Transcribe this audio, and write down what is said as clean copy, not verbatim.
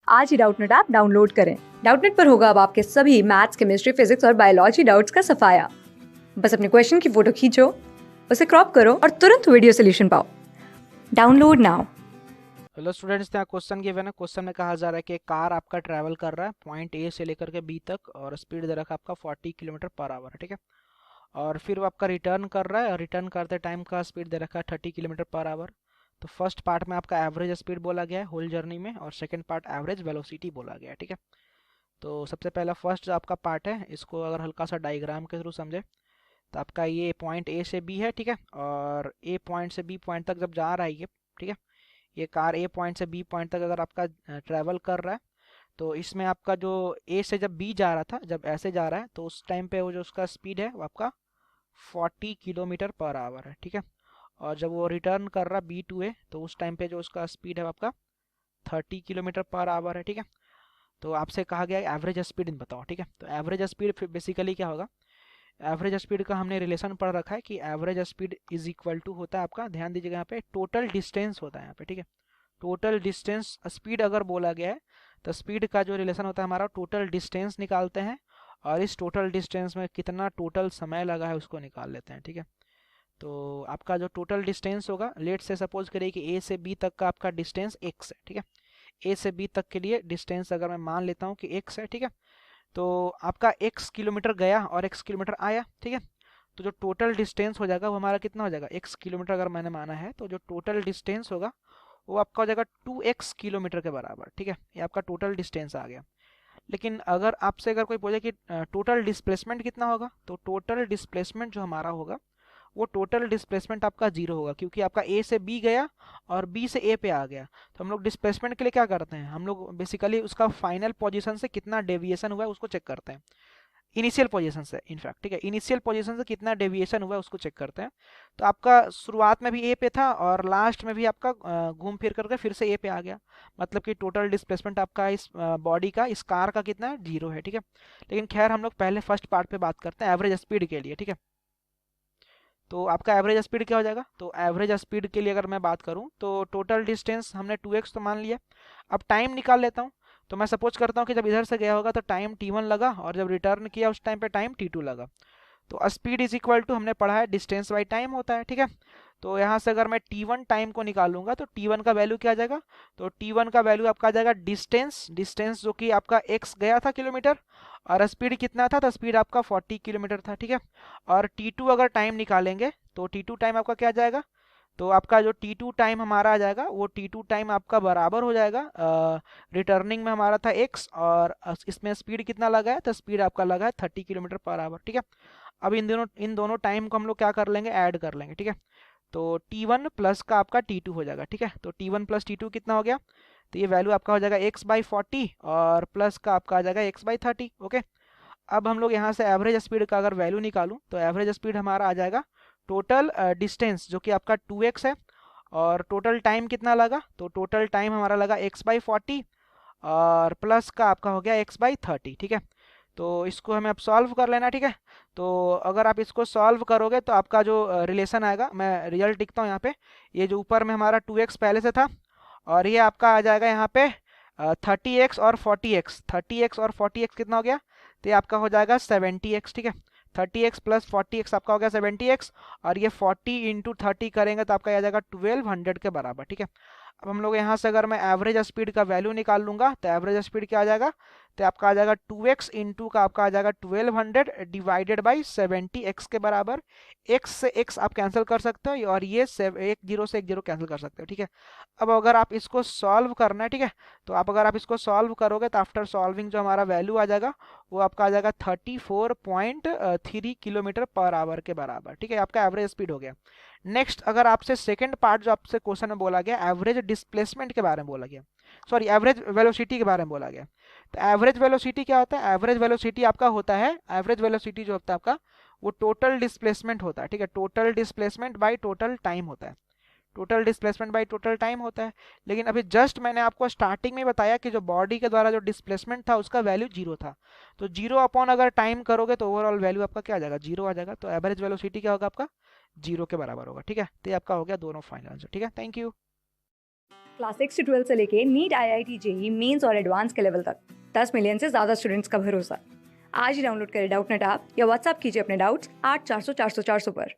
आज ही Doubtnut app download करें। Doubtnut पर होगा अब आपके सभी मैथ्स, केमिस्ट्री, फिजिक्स और बायोलॉजी डाउट्स का सफाया। बस अपने क्वेश्चन की फोटो खींचो, उसे क्रॉप करो और तुरंत वीडियो सोल्यूशन पाओ। Download now. हेलो स्टूडेंट्स, यहाँ क्वेश्चन गिवन है। क्वेश्चन में कहा जा रहा है कि एक कार आपका ट्रैवल कर रहा है पॉइंट ए से लेकर के बी तक और स्पीड दे रखा है आपका 40 किलोमीटर पर आवर है, ठीक है। और फिर वो आपका रिटर्न कर रहा है और रिटर्न करते टाइम का स्पीड दे रखा है 30 किलोमीटर पर आवर। तो फर्स्ट पार्ट में आपका एवरेज स्पीड बोला गया है होल जर्नी में और सेकंड पार्ट एवरेज वेलोसिटी बोला गया है, ठीक है। तो सबसे पहला फर्स्ट जो आपका पार्ट है, इसको अगर हल्का सा डायग्राम के थ्रू समझे तो आपका ये पॉइंट ए से बी है, ठीक है। और ए पॉइंट से बी पॉइंट तक जब जा रहा है ये, ठीक है, ये कार ए पॉइंट से बी पॉइंट तक अगर आपका ट्रैवल कर रहा है तो इसमें आपका जो ए से जब बी जा रहा था, जब ऐसे जा रहा है तो उस टाइम पे वो जो उसका स्पीड है वो आपका 40 किलोमीटर पर आवर है, ठीक है। और जब वो रिटर्न कर रहा है बी टू ए तो उस टाइम पे जो उसका स्पीड है वो आपका 30 किलोमीटर पर आवर है, ठीक है। तो आपसे कहा गया है एवरेज स्पीड बताओ, ठीक है। तो एवरेज स्पीड बेसिकली क्या होगा, एवरेज स्पीड का हमने रिलेशन पढ़ रखा है कि average speed is equal to होता है आपका, ध्यान दीजिएगा यहाँ पे, टोटल डिस्टेंस होता है यहाँ पे, ठीक है। टोटल डिस्टेंस स्पीड अगर बोला गया है तो स्पीड का जो रिलेशन होता है हमारा, टोटल डिस्टेंस निकालते हैं और इस टोटल डिस्टेंस में कितना टोटल समय लगा है उसको निकाल लेते हैं, ठीक है। तो आपका जो टोटल डिस्टेंस होगा, लेट से सपोज करिए कि ए से बी तक का आपका डिस्टेंस एक्स है, ठीक है। ए से बी तक के लिए डिस्टेंस अगर मैं मान लेता हूँ कि एक्स है, ठीक है। तो आपका एक्स किलोमीटर गया और एक्स किलोमीटर आया, ठीक है। तो जो टोटल डिस्टेंस हो जाएगा वो हमारा कितना हो जाएगा, एक्स किलोमीटर अगर मैंने माना है तो जो टोटल डिस्टेंस होगा वो आपका हो जाएगा 2x किलोमीटर के बराबर, ठीक है। ये आपका टोटल डिस्टेंस आ गया। लेकिन अगर आपसे अगर कोई पूछे कि टोटल डिस्प्लेसमेंट कितना होगा, तो टोटल डिस्प्लेसमेंट जो हमारा होगा वो टोटल डिस्प्लेसमेंट आपका जीरो होगा, क्योंकि आपका ए से बी गया और बी से ए पे आ गया। तो हम लोग डिस्प्लेसमेंट के लिए क्या करते हैं, हम लोग बेसिकली उसका फाइनल पोजीशन से कितना डेविएशन हुआ है उसको चेक करते हैं, इनिशियल पोजीशन से इनफैक्ट, ठीक है। इनिशियल पोजीशन से कितना डेविएशन हुआ है उसको चेक करते हैं। तो आपका शुरुआत में भी ए पे था और लास्ट में भी आपका घूम फिर करके फिर से ए पे आ गया, मतलब कि टोटल डिस्प्लेसमेंट आपका इस बॉडी का, इस कार का कितना है, जीरो है, ठीक है। लेकिन खैर हम लोग पहले फर्स्ट पार्ट पे बात करते हैं एवरेज स्पीड के लिए, ठीक है। तो आपका एवरेज स्पीड क्या हो जाएगा, तो एवरेज स्पीड के लिए अगर मैं बात करूं तो टोटल डिस्टेंस हमने 2x तो मान लिया। अब टाइम निकाल लेता हूं। तो मैं सपोज करता हूं कि जब इधर से गया होगा तो टाइम t1 लगा और जब रिटर्न किया उस टाइम पे टाइम t2 लगा। तो स्पीड इज इक्वल टू, हमने पढ़ा है, डिस्टेंस बाई टाइम होता है, ठीक है। तो यहाँ से अगर मैं t1 टाइम को निकालूंगा तो t1 का वैल्यू क्या आ जाएगा, तो t1 का वैल्यू आपका आ जाएगा डिस्टेंस, डिस्टेंस जो कि आपका x गया था किलोमीटर और स्पीड कितना था, तो स्पीड आपका 40 किलोमीटर था, ठीक है। और t2 अगर टाइम निकालेंगे तो t2 टाइम आपका क्या आ जाएगा, तो आपका जो t2 टाइम हमारा आ जाएगा वो t2 टाइम आपका बराबर हो जाएगा, रिटर्निंग में हमारा था x और इसमें स्पीड कितना लगा है, तो स्पीड आपका लगा है 30 किलोमीटर पर आवर, ठीक है। अब इन दोनों टाइम को हम लोग क्या कर लेंगे, ऐड कर लेंगे, ठीक है। तो t1 प्लस का आपका t2 हो जाएगा, ठीक है। तो t1 प्लस t2 कितना हो गया, तो ये वैल्यू आपका हो जाएगा x/40 और प्लस का आपका आ जाएगा x/30, ओके। अब हम लोग यहाँ से एवरेज स्पीड का अगर वैल्यू निकालूं तो एवरेज स्पीड हमारा आ जाएगा टोटल डिस्टेंस जो कि आपका 2x है और टोटल टाइम कितना लगा, तो टोटल टाइम हमारा लगा x/40 और प्लस का आपका हो गया x/30, ठीक है। तो इसको हमें अब सॉल्व कर लेना, ठीक है। तो अगर आप इसको सॉल्व करोगे तो आपका जो रिलेशन आएगा, मैं रिजल्ट लिखता हूँ यहाँ पे, ये जो ऊपर में हमारा 2x पहले से था और ये आपका आ जाएगा यहाँ पे 30x और 40x, 30x और 40x कितना हो गया, तो ये आपका हो जाएगा 70x, ठीक है। 30x प्लस 40x आपका हो गया 70x और ये 40 इंटू 30 करेंगे तो आपका आ जाएगा 1200 के बराबर, ठीक है। अब हम लोग यहाँ से अगर मैं एवरेज स्पीड का वैल्यू निकाल लूंगा तो एवरेज स्पीड क्या आ जाएगा, तो आपका आ जाएगा 2x इंटू का आपका आ जाएगा 1200 डिवाइडेड बाई 70x के बराबर। x से x आप कैंसिल कर सकते हो और ये एक जीरो से एक जीरो कैंसिल कर सकते हो, ठीक है। अब अगर आप इसको सॉल्व करना है, ठीक है, तो आप अगर आप इसको सॉल्व करोगे तो आफ्टर सॉल्विंग जो हमारा वैल्यू आ जाएगा वो आपका आ जाएगा 34.3 किलोमीटर पर आवर के बराबर, ठीक है। आपका एवरेज स्पीड हो गया। नेक्स्ट अगर आपसे सेकंड पार्ट जो आपसे क्वेश्चन में बोला गया, एवरेज डिस्प्लेसमेंट के बारे में बोला गया, सॉरी एवरेज वेलोसिटी के बारे में बोला गया। तो एवरेज वेलोसिटी क्या होता है, एवरेज वेलोसिटी आपका होता है, एवरेज वेलोसिटी जो होता है आपका वो टोटल डिस्प्लेसमेंट होता है, ठीक है। Total displacement by total time होता है, total displacement by total time होता है। लेकिन अभी जस्ट मैंने आपको स्टार्टिंग में बताया कि जो बॉडी के द्वारा जो डिस्प्लेसमेंट था उसका वैल्यू जीरो था, तो जीरो अपॉन अगर टाइम करोगे तो ओवरऑल वैल्यू आपका क्या आ जाएगा, जीरो आ जाएगा। तो एवरेज वेलोसिटी क्या होगा आपका, जीरो के बराबर होगा, ठीक है। तो ये आपका हो गया दोनों फाइनल आंसर, ठीक है। Thank you. क्लास 6 से 12 से लेके नीट, IIT, जेई मेंस और एडवांस के लेवल तक 10 मिलियन से ज्यादा स्टूडेंट्स का भरोसा। आज ही डाउनलोड करें डाउटनेट ऐप या व्हाट्सएप कीजिए अपने डाउट्स 8400 400 400 पर।